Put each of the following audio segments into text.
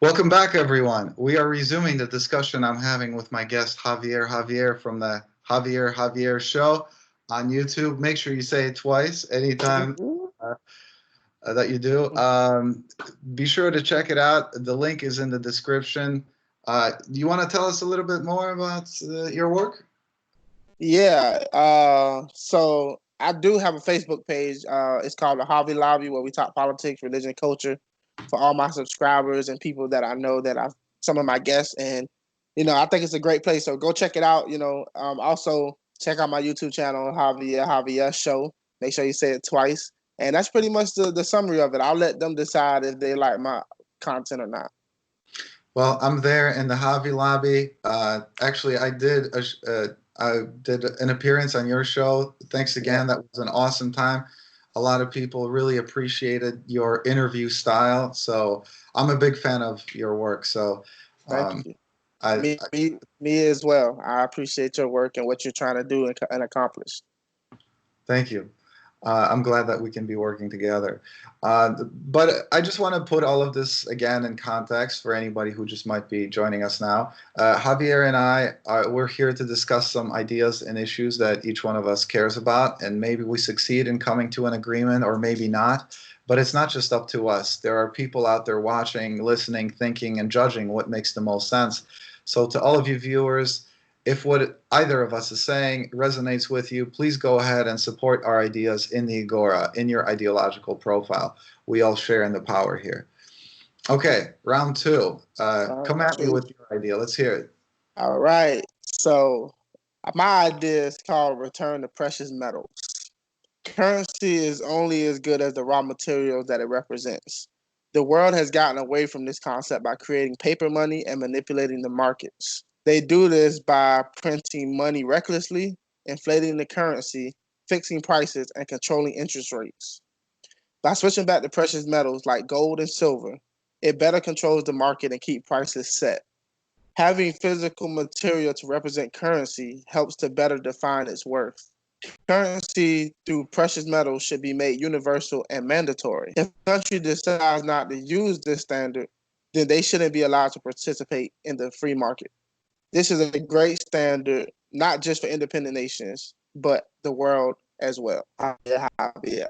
Welcome back, everyone. We are resuming the discussion I'm having with my guest, Javier Javier from the Javier Javier Show on YouTube. Make sure you say it twice anytime uh, that you do. Be sure to check it out. The link is in the description. Do you want to tell us a little bit more about your work? Yeah. So I do have a Facebook page. It's called the Hobby Lobby, where we talk politics, religion, culture for all my subscribers and people that I know that I've some of my guests. And I think it's a great place. So go check it out. Also check out my YouTube channel, Javier Javier Show. Make sure you say it twice. And that's pretty much the summary of it. I'll let them decide if they like my content or not. Well, I'm there in the Hobby Lobby. Actually, I did an appearance on your show. Thanks Yeah. again. That was an awesome time. A lot of people really appreciated your interview style. So I'm a big fan of your work. So Thank um, you. I, Me as well. I appreciate your work and what you're trying to do and accomplish. Thank you. I'm glad that we can be working together. But I just want to put all of this again in context for anybody who just might be joining us now. Javier and we're here to discuss some ideas and issues that each one of us cares about, and maybe we succeed in coming to an agreement or maybe not. But it's not just up to us. There are people out there watching, listening, thinking, and judging what makes the most sense. So to all of you viewers, if what either of us is saying resonates with you, please go ahead and support our ideas in the Agora, in your ideological profile. We all share in the power here. Okay, round two. Come at me True. with your idea. Let's hear it. All right. So my idea is called return to precious metals. Currency is only as good as the raw materials that it represents. The world has gotten away from this concept by creating paper money and manipulating the markets. They do this by printing money recklessly, inflating the currency, fixing prices, and controlling interest rates. By switching back to precious metals like gold and silver, it better controls the market and keep prices set. Having physical material to represent currency helps to better define its worth. Currency through precious metals should be made universal and mandatory. If a country decides not to use this standard, then they shouldn't be allowed to participate in the free market. This is a great standard, not just for independent nations, but the world as well. Yeah,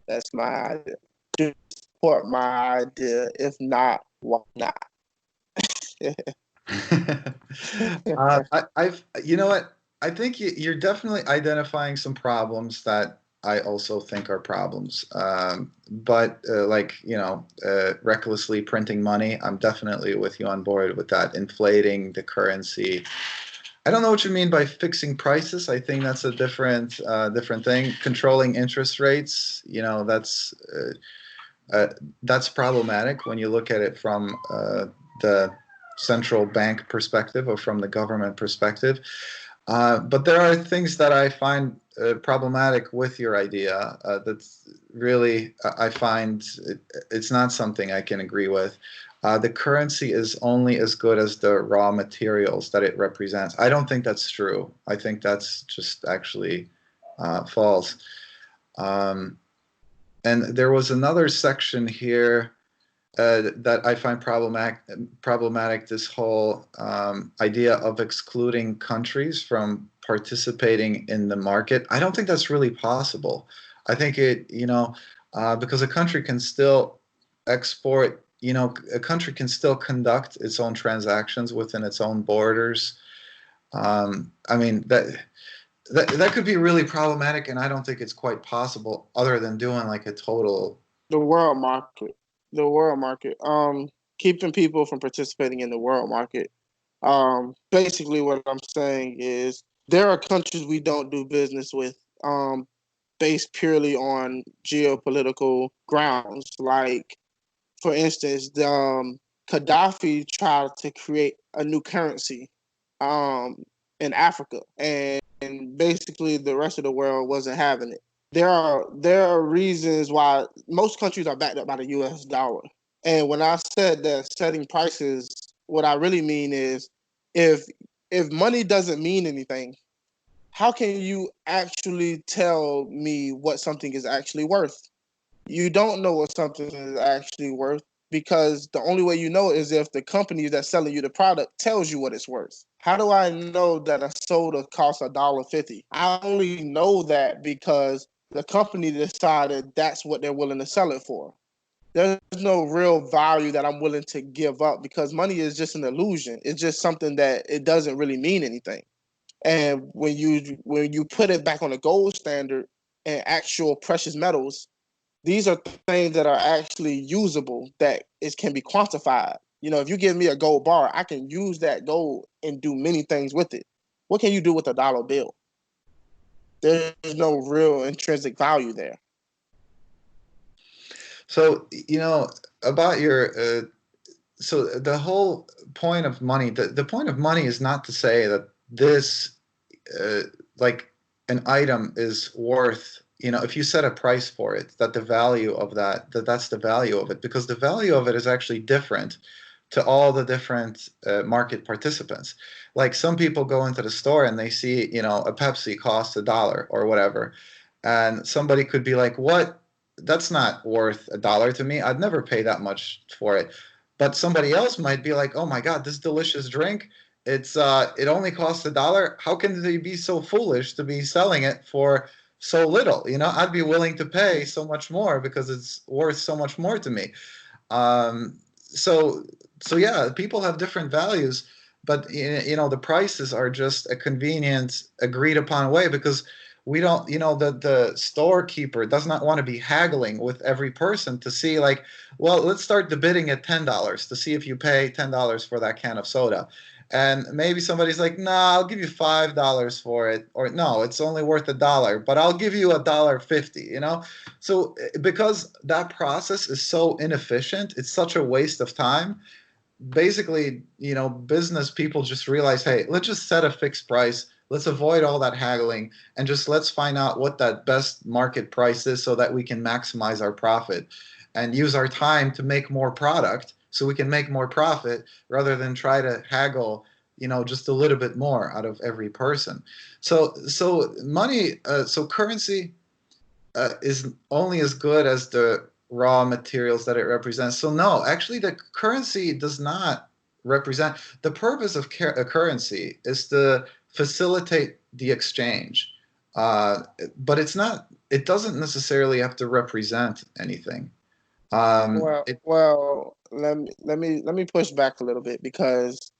that's my idea. Do support my idea. If not, why not? You know what? I think you're definitely identifying some problems that I also think are problems. But recklessly printing money, I'm definitely with you on board with that. Inflating the currency. I don't know what you mean by fixing prices. I think that's a different thing. Controlling interest rates, that's problematic when you look at it from the central bank perspective or from the government perspective. But there are things that I find problematic with your idea. That's really, I find it's not something I can agree with. The currency is only as good as the raw materials that it represents. I don't think that's true. I think that's just actually false. Um, and there was another section here that I find problematic. This whole idea of excluding countries from participating in the market. I don't think that's really possible. I think because a country can still export. A country can still conduct its own transactions within its own borders. I mean that could be really problematic, and I don't think it's quite possible other than doing like a total. The world market. The world market. Keeping people from participating in the world market. Basically, what I'm saying is there are countries we don't do business with, based purely on geopolitical grounds. Like, for instance, Gaddafi tried to create a new currency, um, in Africa, and basically the rest of the world wasn't having it. There are reasons why most countries are backed up by the U.S. dollar. And when I said that setting prices, what I really mean is if if money doesn't mean anything, how can you actually tell me what something is actually worth? You don't know what something is actually worth because the only way you know is if the company that's selling you the product tells you what it's worth. How do I know that a soda costs $1.50? I only know that because the company decided that's what they're willing to sell it for. There's no real value that I'm willing to give up because money is just an illusion. It's just something that it doesn't really mean anything. And when you put it back on a gold standard and actual precious metals, these are things that are actually usable, that it can be quantified. You know, if you give me a gold bar, I can use that gold and do many things with it. What can you do with a dollar bill? There's no real intrinsic value there. So, about your so the whole point of money, the point of money is not to say that this like an item is worth, if you set a price for it, that the value of that's the value of it, because the value of it is actually different to all the different market participants. Like, some people go into the store and they see, a Pepsi costs $1 or whatever, and somebody could be like, what? That's not worth $1 to me. I'd never pay that much for it. But somebody else might be like, oh my God, this delicious drink, it only costs $1. How can they be so foolish to be selling it for so little? I'd be willing to pay so much more because it's worth so much more to me. So yeah, people have different values, but the prices are just a convenient, agreed upon way, because we don't, the storekeeper does not want to be haggling with every person to see, like, well, let's start the bidding at $10 to see if you pay $10 for that can of soda. And maybe somebody's like, nah, I'll give you $5 for it, or no, it's only worth $1, but I'll give you $1.50. So because that process is so inefficient, it's such a waste of time. Basically, business people just realize, hey, let's just set a fixed price. Let's avoid all that haggling, and just let's find out what that best market price is so that we can maximize our profit and use our time to make more product so we can make more profit, rather than try to haggle, just a little bit more out of every person. So money, so currency is only as good as the raw materials that it represents. So no, actually, the currency does not represent. The purpose of a currency is to facilitate the exchange, but it's not. It doesn't necessarily have to represent anything. Well, It, well, let me push back a little bit because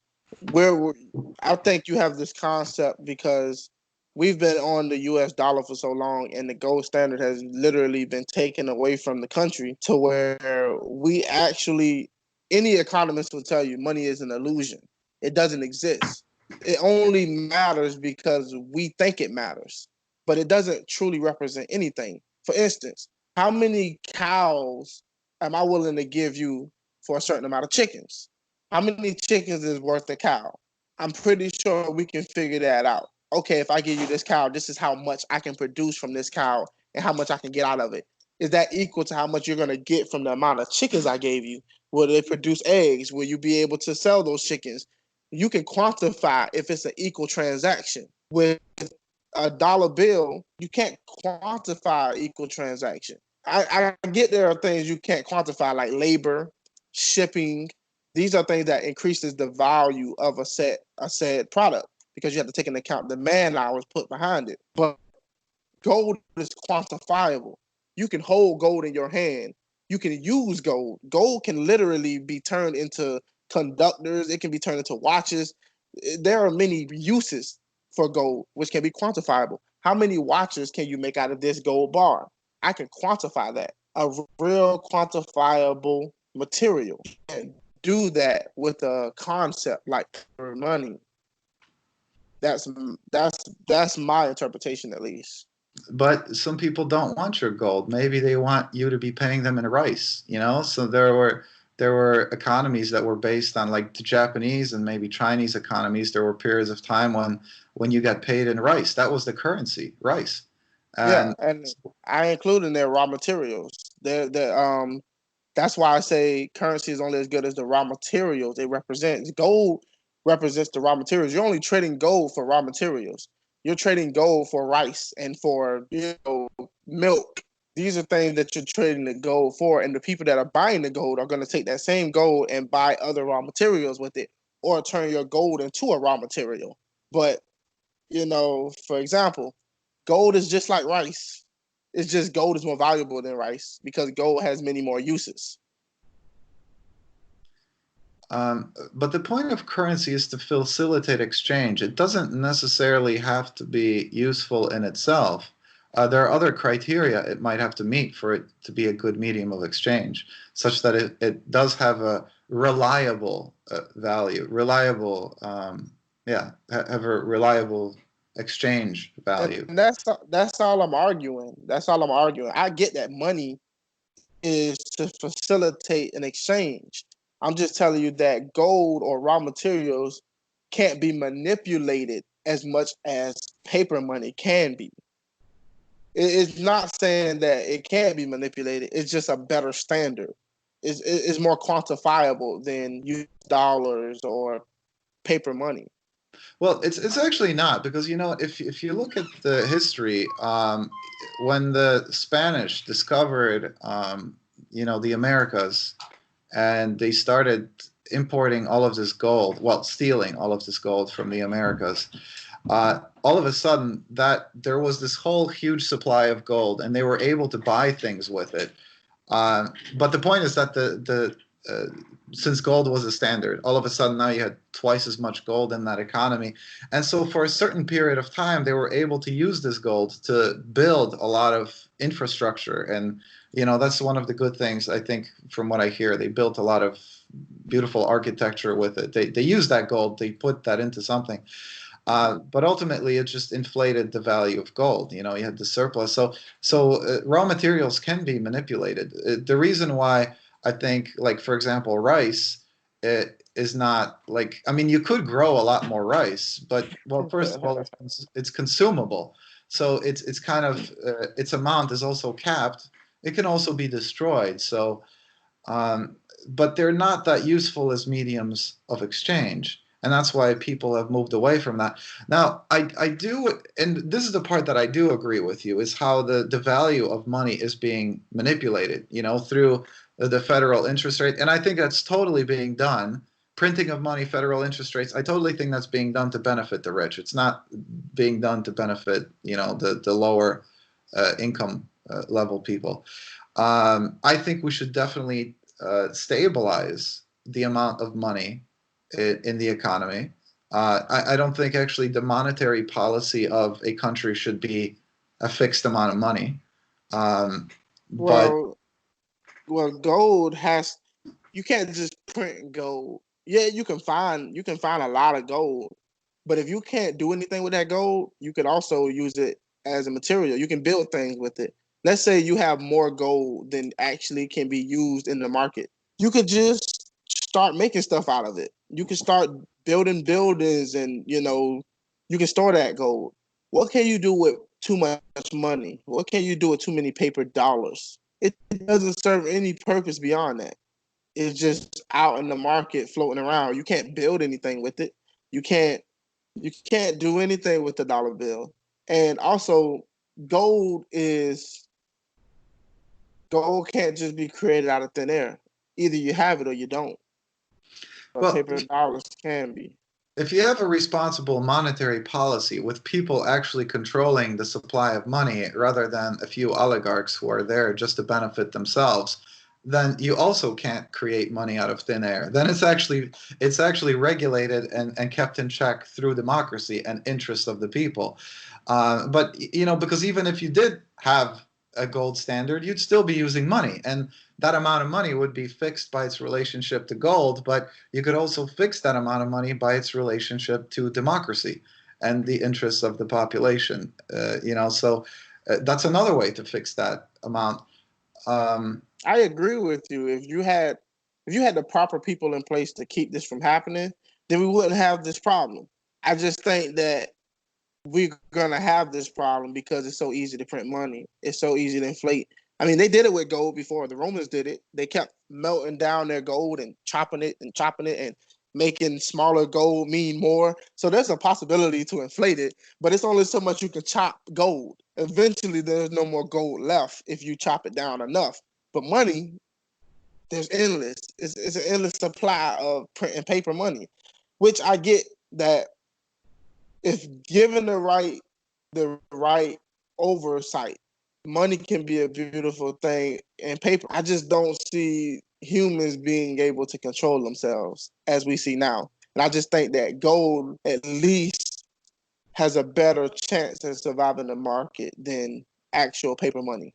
I think you have this concept because we've been on the U.S. dollar for so long, and the gold standard has literally been taken away from the country to where we actually, any economist will tell you, money is an illusion. It doesn't exist. It only matters because we think it matters, but it doesn't truly represent anything. For instance, how many cows am I willing to give you for a certain amount of chickens? How many chickens is worth a cow? I'm pretty sure we can figure that out. Okay, if I give you this cow, this is how much I can produce from this cow and how much I can get out of it. Is that equal to how much you're going to get from the amount of chickens I gave you? Will they produce eggs? Will you be able to sell those chickens? You can quantify if it's an equal transaction. With a dollar bill, you can't quantify equal transaction. I get there are things you can't quantify, like labor, shipping. These are things that increases the value of a said product because you have to take into account the man hours put behind it. But gold is quantifiable. You can hold gold in your hand. You can use gold. Gold can literally be turned into conductors. It can be turned into watches. There are many uses for gold, which can be quantifiable. How many watches can you make out of this gold bar? I can quantify that. A real quantifiable material. You can't do that with a concept like money. That's that's my interpretation, at least. but some people don't want your gold. Maybe they want you to be paying them in rice, So there were economies that were based on, like, the Japanese and maybe Chinese economies. There were periods of time when you got paid in rice. That was the currency, rice. Yeah, And and I include in their raw materials. That's why I say currency is only as good as the raw materials it represents. Gold represents the raw materials. You're only trading gold for raw materials. You're trading gold for rice and for milk. These are things that you're trading the gold for, and the people that are buying the gold are going to take that same gold and buy other raw materials with it, or turn your gold into a raw material. But for example, gold is just like rice. It's just gold is more valuable than rice because gold has many more uses. But the point of currency is to facilitate exchange. It doesn't necessarily have to be useful in itself. There are other criteria it might have to meet for it to be a good medium of exchange, such that it does have a reliable value, have a reliable exchange value. And that's all I'm arguing. That's all I'm arguing. I get that money is to facilitate an exchange. I'm just telling you that gold or raw materials can't be manipulated as much as paper money can be. It's not saying that it can't be manipulated. It's just a better standard. It's more quantifiable than US dollars or paper money. Well, it's actually not, because if you look at the history, when the Spanish discovered the Americas, and they started importing all of this gold, well, stealing all of this gold from the Americas, all of a sudden that there was this whole huge supply of gold, and they were able to buy things with it. But the point is that since gold was a standard, all of a sudden now you had twice as much gold in that economy. And so for a certain period of time, they were able to use this gold to build a lot of infrastructure. And, that's one of the good things, I think, from what I hear. They built a lot of beautiful architecture with it. They used that gold, they put that into something. But ultimately, it just inflated the value of gold. You had the surplus. So raw materials can be manipulated. The reason why I think, like, for example, rice, it is not like, I mean, you could grow a lot more rice, but, well, first of all, it's consumable. So it's kind of, its amount is also capped. It can also be destroyed. So, but they're not that useful as mediums of exchange. And that's why people have moved away from that. Now, I do, and this is the part that I do agree with you, is how the value of money is being manipulated, through the federal interest rate. And I think that's totally being done. Printing of money, federal interest rates, I totally think that's being done to benefit the rich. It's not being done to benefit, the lower income level people. I think we should definitely stabilize the amount of money in the economy. I don't think actually the monetary policy of a country should be a fixed amount of money. But Well, gold has, you can't just print gold. Yeah, you can find a lot of gold, but if you can't do anything with that gold, you could also use it as a material. You can build things with it. Let's say you have more gold than actually can be used in the market. You could just start making stuff out of it. You can start building buildings, and you can store that gold. What can you do with too much money? What can you do with too many paper dollars? It doesn't serve any purpose beyond that. It's just out in the market floating around. You can't build anything with it. You can't do anything with the dollar bill. And also, gold is gold can't just be created out of thin air. Either you have it or you don't. But well, paper dollars can be. if you have a responsible monetary policy with people actually controlling the supply of money rather than a few oligarchs who are there just to benefit themselves, then you also can't create money out of thin air. Then it's actually regulated and kept in check through democracy and interest of the people. But because even if you did have a gold standard, you'd still be using money, and that amount of money would be fixed by its relationship to gold. But you could also fix that amount of money by its relationship to democracy and the interests of the population. So that's another way to fix that amount. I agree with you. If you had the proper people in place to keep this from happening, then we wouldn't have this problem. I just think that we're gonna have this problem because it's so easy to print money. It's so easy to inflate. I mean, they did it with gold before. The Romans did it. They kept melting down their gold and chopping it and making smaller gold mean more. So there's a possibility to inflate it, but it's only so much you can chop gold. Eventually, there's no more gold left if you chop it down enough. But money, there's endless. It's an endless supply of print and paper money, which I get that if given the right oversight, money can be a beautiful thing in paper. I just don't see humans being able to control themselves as we see now. And I just think that gold at least has a better chance of surviving the market than actual paper money.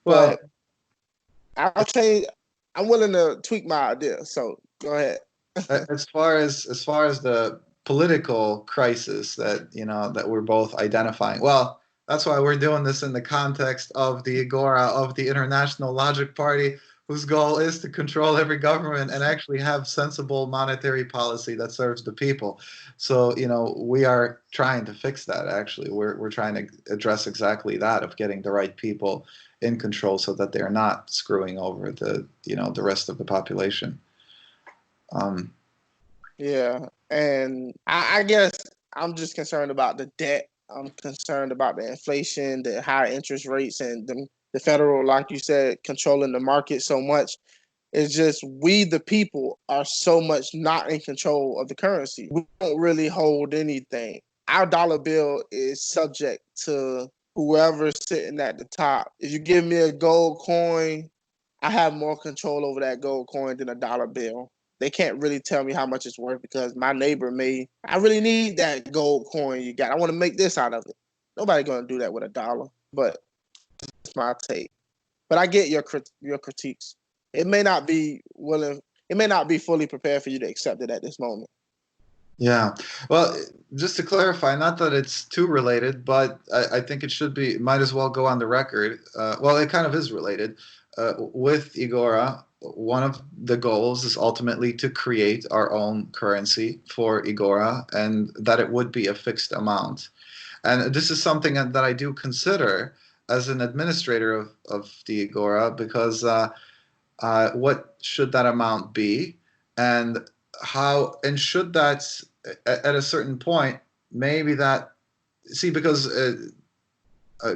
Well, But I'll change. I'm willing to tweak my idea. So go ahead. as far as the political crisis that that we're both identifying, well, that's why we're doing this in the context of the Agora of the International Logic Party, whose goal is to control every government and actually have sensible monetary policy that serves the people. So we are trying to fix that. Actually, we're trying to address exactly that, of getting the right people in control so that they're not screwing over the rest of the population. Um, Yeah, and I guess I'm just concerned about the debt. I'm concerned about the inflation, the high interest rates, and the federal, like you said, controlling the market so much. It's just we, the people, are so much not in control of the currency. We don't really hold anything. Our dollar bill is subject to whoever's sitting at the top. If you give me a gold coin, I have more control over that gold coin than a dollar bill. They can't really tell me how much it's worth because my neighbor may. I really need that gold coin you got. I want to make this out of it. Nobody gonna do that with a dollar. But that's my take. But I get your critiques. It may not be willing. It may not be fully prepared for you to accept it at this moment. Yeah. Well, just to clarify, not that it's too related, but I think it should be, might as well go on the record. Well, it kind of is related. With Igora, one of the goals is ultimately to create our own currency for Igora, and that it would be a fixed amount. And this is something that I do consider as an administrator of the Agora, because what should that amount be, and how, and should that, at a certain point, maybe that, see, because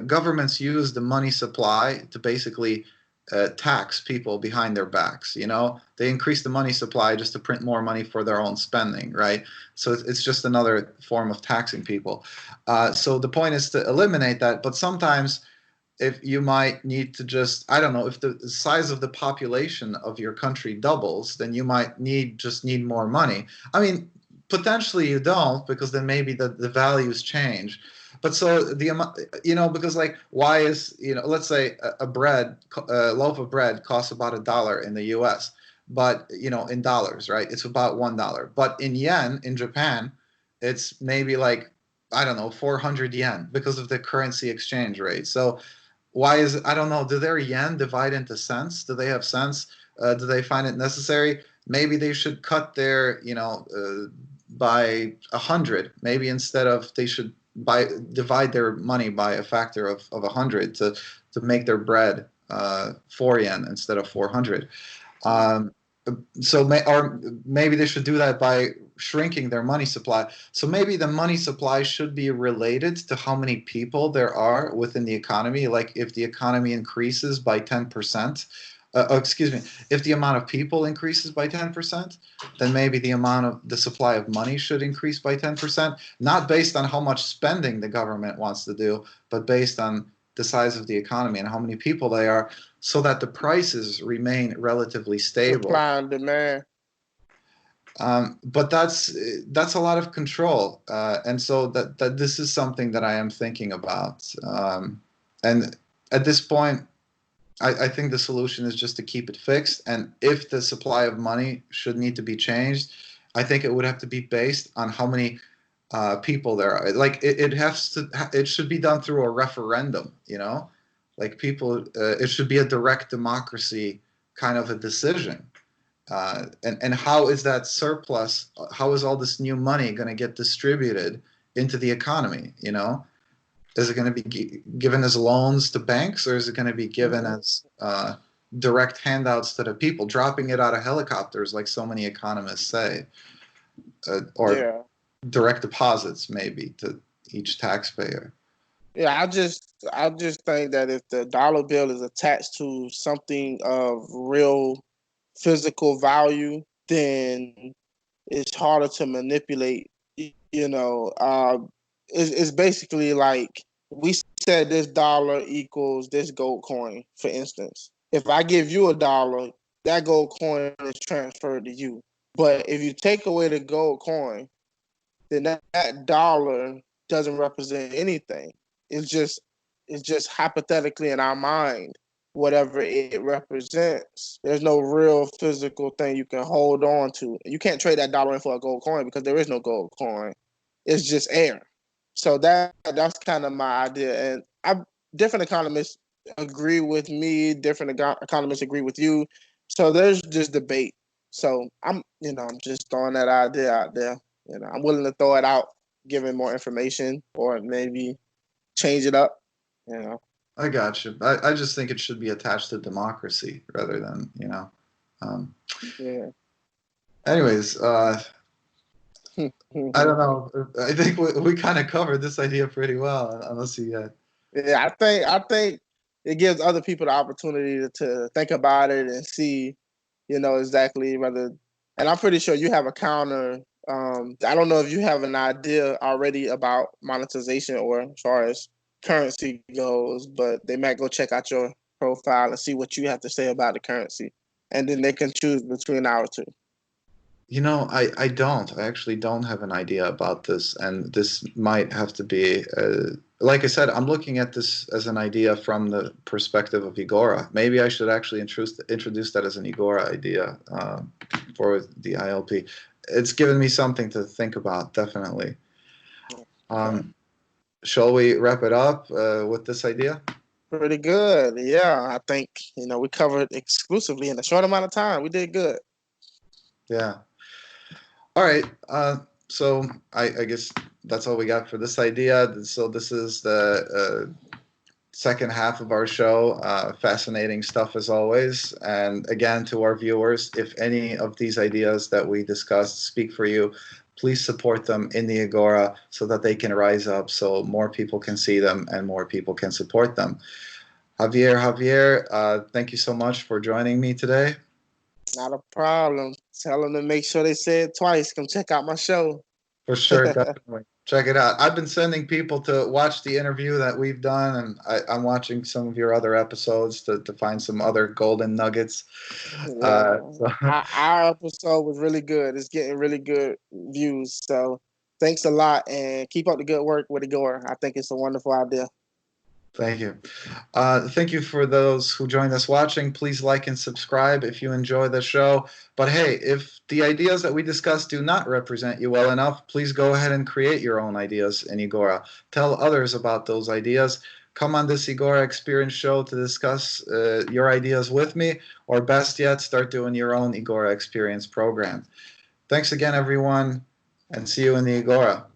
governments use the money supply to basically tax people behind their backs. They increase the money supply just to print more money for their own spending, right? So it's just another form of taxing people. So the point is to eliminate that, but sometimes if you might need to just, I don't know, if the size of the population of your country doubles, then you might need more money. I mean, potentially you don't, because then maybe the values change. But so the amount, because, like, why is, let's say a loaf of bread costs about $1 in the US, but in dollars, right, it's about $1. But in yen in Japan, it's maybe like, I don't know, 400 yen, because of the currency exchange rate. So why is it, I don't know, do their yen divide into cents? Do they have cents? Do they find it necessary? Maybe they should cut their, by 100. Maybe instead of, they should divide their money by a factor of 100 to make their bread 4 yen instead of 400. Um, or maybe they should do that by shrinking their money supply. So maybe the money supply should be related to how many people there are within the economy. Like, if the economy increases by 10%, excuse me, if the amount of people increases by 10%, then maybe the supply of money should increase by 10%, not based on how much spending the government wants to do, but based on the size of the economy and how many people they are, so that the prices remain relatively stable. Supply and demand. But that's a lot of control, and so that this is something that I am thinking about. And at this point, I think the solution is just to keep it fixed. And if the supply of money should need to be changed, I think it would have to be based on how many people there are. Like, it should be done through a referendum. Like, people, it should be a direct democracy kind of a decision. And how is that surplus? How is all this new money going to get distributed into the economy? Is it going to be given as loans to banks, or is it going to be given as direct handouts to the people, dropping it out of helicopters, like so many economists say, or Yeah. direct deposits maybe to each taxpayer. Yeah, I just think that if the dollar bill is attached to something of real physical value, then it's harder to manipulate. You know, it's basically like we said this dollar equals this gold coin, for instance. If I give you a dollar, that gold coin is transferred to you. But if you take away the gold coin, then that dollar doesn't represent anything. It's just it's just hypothetically in our mind whatever it represents. There's no real physical thing you can hold on to. You can't trade that dollar in for a gold coin because there is no gold coin. It's just air. So that's kind of my idea. And different economists agree with me. Different economists agree with you. So there's just debate. So I'm just throwing that idea out there. I'm willing to throw it out, giving more information, or maybe change it up. You know. I got you. I just think it should be attached to democracy rather than, Um, Yeah. anyways, I don't know. I think we kind of covered this idea pretty well, unless you got. Yeah, I think it gives other people the opportunity to think about it and see, exactly whether. And I'm pretty sure you have a counter. I don't know if you have an idea already about monetization or as far as currency goes, but they might go check out your profile and see what you have to say about the currency, and then they can choose between our two. I don't. I actually don't have an idea about this, and this might have to be, like I said, I'm looking at this as an idea from the perspective of Egora. Maybe I should actually introduce that as an Egora idea for the ILP. It's given me something to think about, definitely. Um, shall we wrap it up with this idea? Pretty good. Yeah, I think, we covered exclusively in a short amount of time. We did good. Yeah. All right. So I guess that's all we got for this idea. So this is the second half of our show. Fascinating stuff as always. And again, to our viewers, if any of these ideas that we discussed speak for you, please support them in the Agora so that they can rise up, so more people can see them and more people can support them. Javier, thank you so much for joining me today. Not a problem. Tell them to make sure they say it twice. Come check out my show. For sure, definitely. Check it out. I've been sending people to watch the interview that we've done, and I'm watching some of your other episodes to find some other golden nuggets. Yeah. So, Our episode was really good. It's getting really good views. So thanks a lot and keep up the good work with Igor. I think it's a wonderful idea. thank you. Thank you for those who joined us watching. Please like and subscribe if you enjoy the show. But hey, if the ideas that we discussed do not represent you well enough, please go ahead and create your own ideas in Egora. Tell others about those ideas. Come on this Egora Experience show to discuss your ideas with me, or best yet, start doing your own Egora Experience program. Thanks again, everyone, and see you in the Agora.